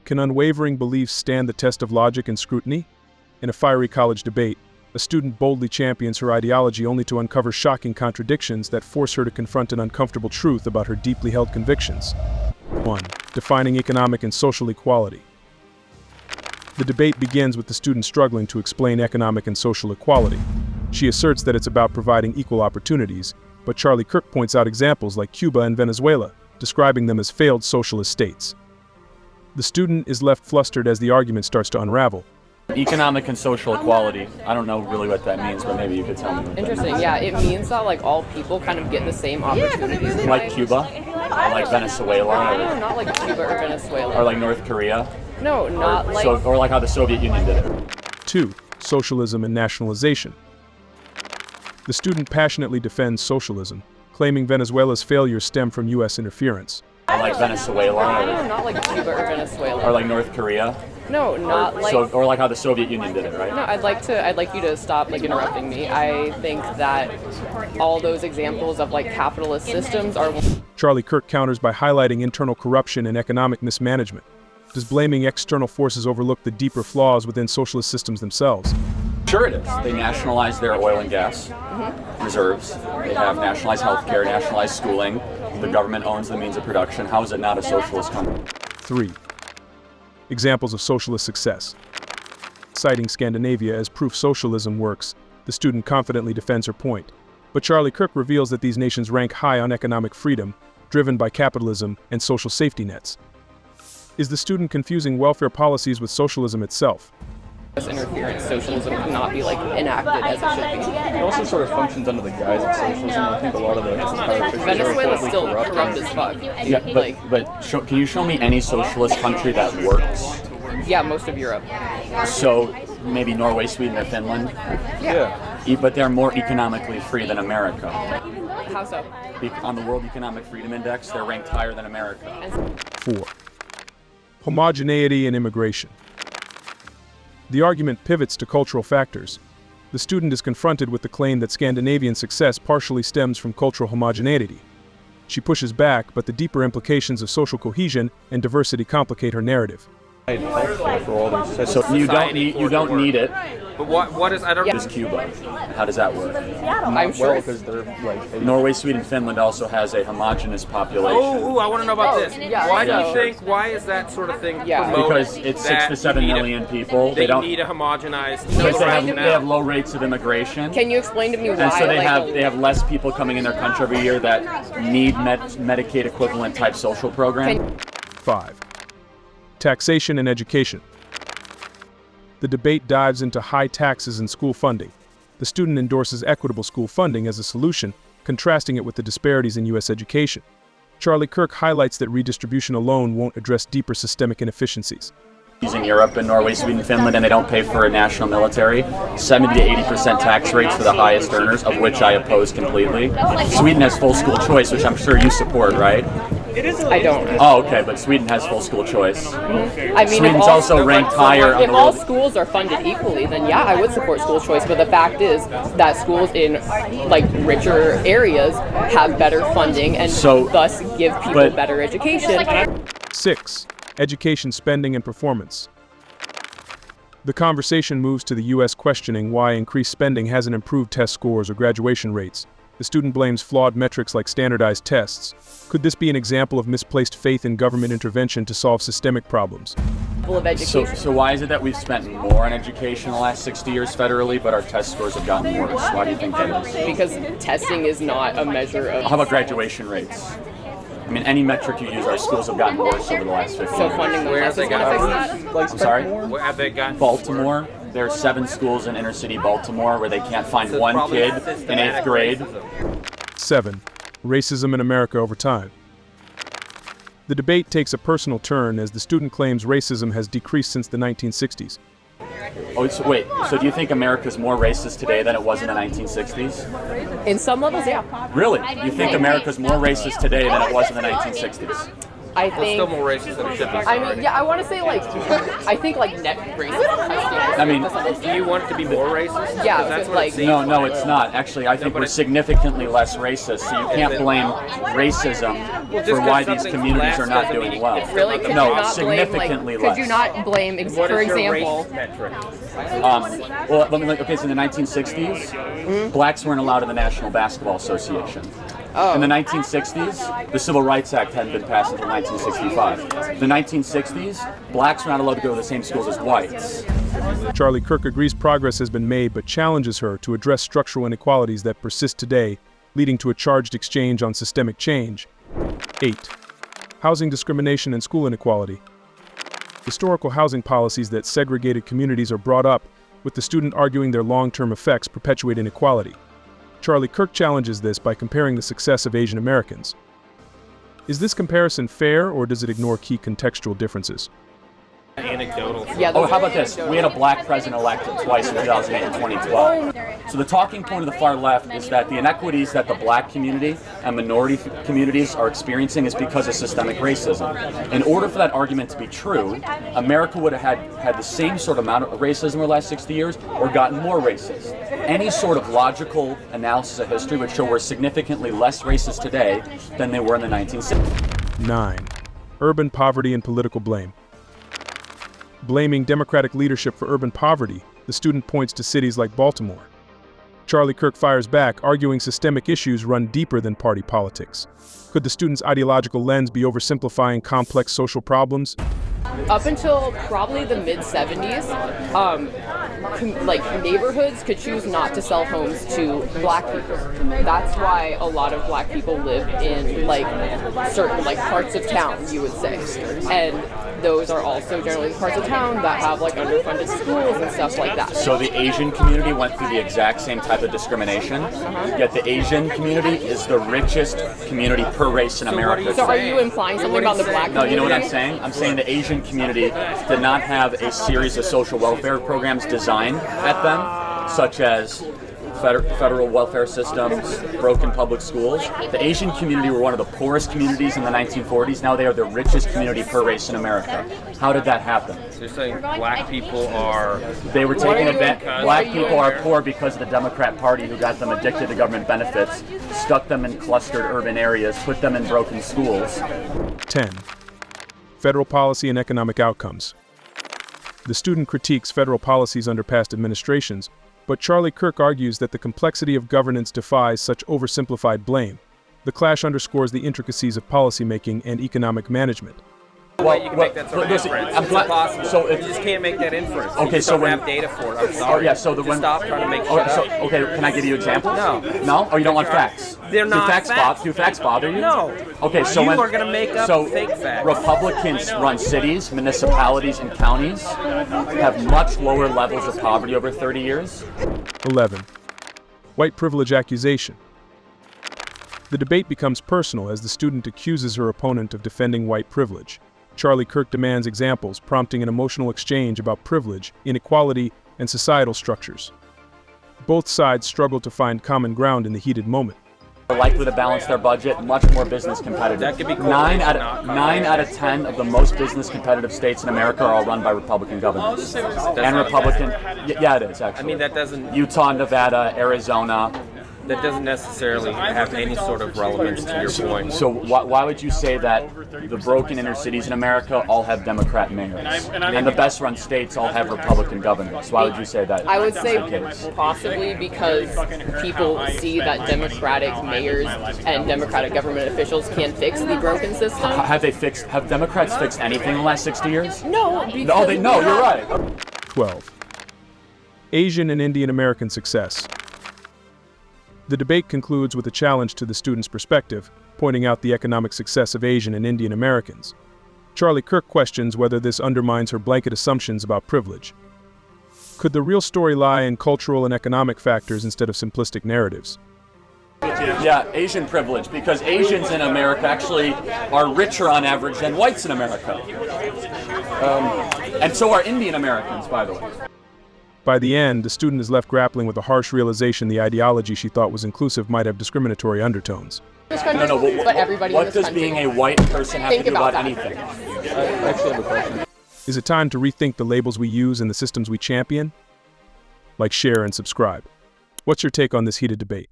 Can unwavering beliefs stand the test of logic and scrutiny? In a fiery college debate, a student boldly champions her ideology only to uncover shocking contradictions that force her to confront an uncomfortable truth about her deeply held convictions. 1. Defining economic and social equality. The debate begins with the student struggling to explain economic and social equality. She asserts that it's about providing equal opportunities, but Charlie Kirk points out examples like Cuba and Venezuela, describing them as failed socialist states. The student is left flustered as the argument starts to unravel. Economic and social equality. I don't know really what that means, but maybe you could tell me. Interesting, yeah. It means that like all people kind of get the same opportunities in Like life. Cuba? Or like Venezuela? No, not like Cuba or Venezuela. Or like North Korea? No, not like... Or like how the Soviet Union did it. 2. Socialism and nationalization. The student passionately defends socialism, claiming Venezuela's failures stem from U.S. interference. Or like Venezuela? No, not like Cuba or Venezuela. Or like North Korea? No, not like... Or like how the Soviet Union did it, right? No, I'd like you to stop like interrupting me. I think that all those examples of like capitalist systems are... Charlie Kirk counters by highlighting internal corruption and economic mismanagement. Does blaming external forces overlook the deeper flaws within socialist systems themselves? Sure it is. They nationalize their oil and gas reserves. They have nationalized healthcare, nationalized schooling. The government owns the means of production. How is it not a socialist country? 3. Examples of socialist success. Citing Scandinavia as proof socialism works, the student confidently defends her point. But Charlie Kirk reveals that these nations rank high on economic freedom, driven by capitalism and social safety nets. Is the student confusing welfare policies with socialism itself? Interference, socialism cannot be like enacted as it should be. It also sort of functions under the guise of socialism. I think a lot of the Venezuela's still corrupt as fuck. Yeah, can you show me any socialist country that works? Yeah, most of Europe. So maybe Norway, Sweden, or Finland? Yeah. But they're more economically free than America. How so? On the World Economic Freedom Index, they're ranked higher than America. 4. Homogeneity and immigration. The argument pivots to cultural factors. The student is confronted with the claim that Scandinavian success partially stems from cultural homogeneity. She pushes back, but the deeper implications of social cohesion and diversity complicate her narrative. So you don't need it. But what is, I don't know. Is Cuba. How does that work? I'm sure. because they're like Norway, Sweden, Finland also has a homogenous population. I want to know about this. yeah, Why do so- you think, why is that sort of thing Yeah. promoted? Because it's 6 to 7 million people. They don't need a homogenized because they rationale. have low rates of immigration. Can you explain to me why? And so they like, have less people coming in their country every year that need Medicaid equivalent type social program. 5. Taxation and education. The debate dives into high taxes and school funding. The student endorses equitable school funding as a solution, contrasting it with the disparities in U.S. education. Charlie Kirk highlights that redistribution alone won't address deeper systemic inefficiencies. Using Europe and Norway, Sweden, Finland, and they don't pay for a national military. 70 to 80% tax rates for the highest earners, of which I oppose completely. Sweden has full school choice, which I'm sure you support, right? I don't. Oh, okay, but Sweden has full school choice. I mean, Sweden's also ranked higher on if the all world. schools are funded equally, then yeah, I would support school choice. But the fact is that schools in like richer areas have better funding and thus give people better education. 6. Education spending and performance. The conversation moves to the U.S. questioning why increased spending hasn't improved test scores or graduation rates. The student blames flawed metrics like standardized tests. Could this be an example of misplaced faith in government intervention to solve systemic problems? Of education. So why is it that we've spent more on education the last 60 years federally, but our test scores have gotten worse? Why do you think that is? Because testing is not a measure of... How about graduation rates? I mean, any metric you use, our schools have gotten worse over the last 50 So years. funding the Where have tests they is got gonna fix that? I'm sorry? Where have they gotten? Baltimore. There are 7 schools in inner city Baltimore where they can't find So it's one probably kid in systematic 8th grade. racism. 7. Racism in America over time. The debate takes a personal turn as the student claims racism has decreased since the 1960s. Oh, so wait, so do you think America's more racist today than it was in the 1960s? In some levels, yeah. Really? You think America's more racist today than it was in the 1960s? I Well, think still more racist than it should be. I mean, yeah, I want to say like, I think like net racism has to. I mean, Do you want it to be more racist? Yeah, 'Cause that's what like- it seems No, like. it's not. Actually, I think we're significantly less racist, so you can't blame racism just for 'cause why these something's communities less are not doesn't mean doing you well. can Really? Could No, you not significantly blame, like, less. Could you not blame, What for is your example, race metric? Well, let me look. Okay, so in the 1960s, blacks weren't allowed in the National Basketball Association. In the 1960s, the Civil Rights Act hadn't been passed until 1965. In the 1960s, blacks were not allowed to go to the same schools as whites. Charlie Kirk agrees progress has been made but challenges her to address structural inequalities that persist today, leading to a charged exchange on systemic change. 8. Housing discrimination and school inequality. Historical housing policies that segregated communities are brought up, with the student arguing their long-term effects perpetuate inequality. Charlie Kirk challenges this by comparing the success of Asian Americans. Is this comparison fair, or does it ignore key contextual differences? Anecdotal. yeah, Oh, those how are about this? We had a black president elected twice in 2008 and 2012. So the talking point of the far left is that the inequities that the black community and minority communities are experiencing is because of systemic racism. In order for that argument to be true, America would have had the same sort of amount of racism over the last 60 years or gotten more racist. Any sort of logical analysis of history would show we're significantly less racist today than they were in the 1960s. 9. Urban poverty and political blame. Blaming Democratic leadership for urban poverty, the student points to cities like Baltimore. Charlie Kirk fires back, arguing systemic issues run deeper than party politics. Could the student's ideological lens be oversimplifying complex social problems? up until probably the mid-70s, like neighborhoods could choose not to sell homes to black people. That's why a lot of black people live in like certain like parts of town, you would say, and those are also generally the parts of town that have like underfunded schools and stuff like that. So the Asian community went through the exact same type of discrimination, yet the Asian community is the richest community per race in America. So are you implying something about the black community? No, you know what I'm saying? I'm saying the Asian community did not have a series of social welfare programs designed at them, such as federal welfare systems, broken public schools. The Asian community were one of the poorest communities in the 1940s. Now they are the richest community per race in America. How did that happen? So you're saying black people are... They were taking advantage. Black people poor? are poor because of the Democrat Party, who got them addicted to government benefits, stuck them in clustered urban areas, put them in broken schools. 10. Federal policy and economic outcomes. The student critiques federal policies under past administrations, but Charlie Kirk argues that the complexity of governance defies such oversimplified blame. The clash underscores the intricacies of policymaking and economic management. Well, you can make that sort of listen, inference. I'm It's glad- impossible. so if- you just can't make that inference. Okay, you just so don't when- have data for it. I'm sorry. Oh yeah, so the Just when stop trying to make shit oh, so, up. okay, can I give you examples? No. No? Oh, you don't want facts? They're not Do facts. facts. Do facts bother you? No. Okay, so You when are gonna make up so fake facts. Republicans run cities, municipalities, and counties have much lower levels of poverty over 30 years. 11. White privilege accusation. The debate becomes personal as the student accuses her opponent of defending white privilege. Charlie Kirk demands examples, prompting an emotional exchange about privilege, inequality, and societal structures. Both sides struggle to find common ground in the heated moment. Are likely to balance their budget, much more business competitive. That could be cool. 9 out of 10 of the most business competitive states in America are all run by Republican governors. And Republican, yeah, it is actually. I mean, that doesn't Utah, Nevada, Arizona. that doesn't necessarily have any sort of relevance to your point. So why would you say that the broken inner cities in America all have Democrat mayors, and the best-run states all have Republican governors? Why would you say that? I would say that's the case? possibly because people see that Democratic mayors and Democratic government officials can't fix the broken system. Have Democrats fixed anything in the last 60 years? No, because No, you're right. 12. Asian and Indian American success. The debate concludes with a challenge to the student's perspective, pointing out the economic success of Asian and Indian Americans. Charlie Kirk questions whether this undermines her blanket assumptions about privilege. Could the real story lie in cultural and economic factors instead of simplistic narratives? Yeah, Asian privilege, because Asians in America actually are richer on average than whites in America. And so are Indian Americans, by the way. By the end, the student is left grappling with a harsh realization the ideology she thought was inclusive might have discriminatory undertones. this country, but everybody in What this does country. being a white person have to Think do about about that. anything? I actually have a question. Is it time to rethink the labels we use and the systems we champion? Like, share, and subscribe. What's your take on this heated debate?